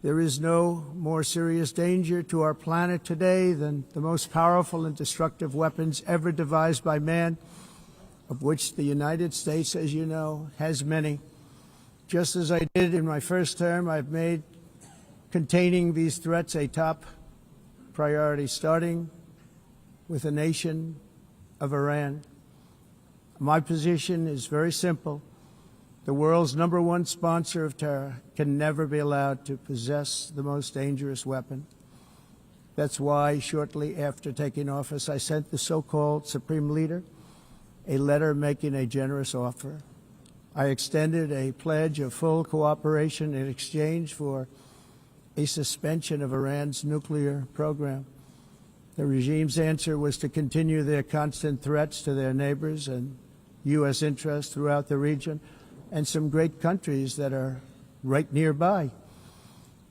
There is no more serious danger to our planet today than the most powerful and destructive weapons ever devised by man, of which the United States, as you know, has many. Just as I did in my first term, I've made containing these threats a top priority, starting with the nation of Iran. My position is very simple. The world's #1 sponsor of terror can never be allowed to possess the most dangerous weapon. That's why, shortly after taking office, I sent the so-called Supreme Leader a letter making a generous offer. I extended a pledge of full cooperation in exchange for a suspension of Iran's nuclear program. The regime's answer was to continue their constant threats to their neighbors and U.S. interests throughout the region, and some great countries that are right nearby.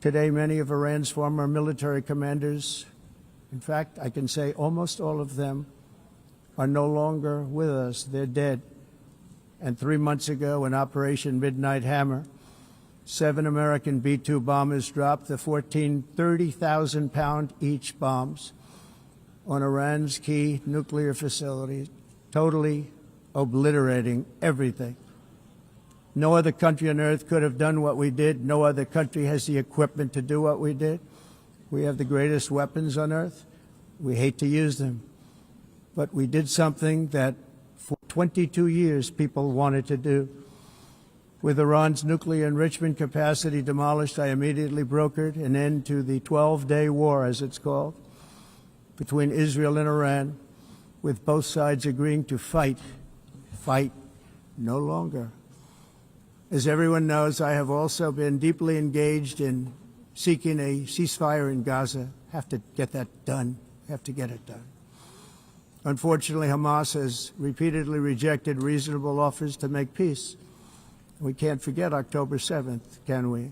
Today, many of Iran's former military commanders, in fact, I can say almost all of them, are no longer with us. They're dead. And 3 months ago, in Operation Midnight Hammer, 7 American B-2 bombers dropped the 14 30,000-pound each bombs on Iran's key nuclear facilities, totally obliterating everything. No other country on earth could have done what we did. No other country has the equipment to do what we did. We have the greatest weapons on earth. We hate to use them. But we did something that for 22 years people wanted to do. With Iran's nuclear enrichment capacity demolished, I immediately brokered an end to the 12-day war, as it's called, between Israel and Iran, with both sides agreeing to fight no longer. As everyone knows, I have also been deeply engaged in seeking a ceasefire in Gaza. Have to get that done. Have to get it done. Unfortunately, Hamas has repeatedly rejected reasonable offers to make peace. We can't forget October 7th, can we?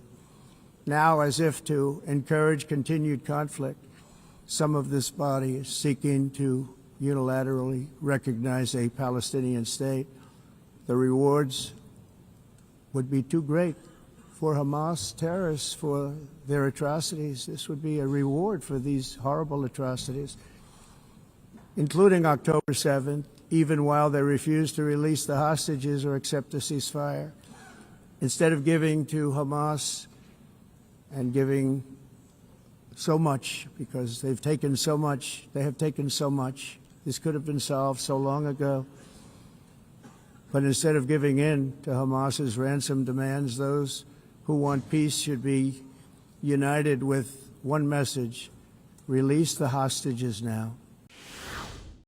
Now, as if to encourage continued conflict, some of this body is seeking to unilaterally recognize a Palestinian state. The rewards would be too great for Hamas terrorists for their atrocities. This would be a reward for these horrible atrocities, including October 7th, even while they refuse to release the hostages or accept a ceasefire. Instead of giving to Hamas and giving so much, because they've taken so much, this could have been solved so long ago. But instead of giving in to Hamas's ransom demands, those who want peace should be united with one message: release the hostages now.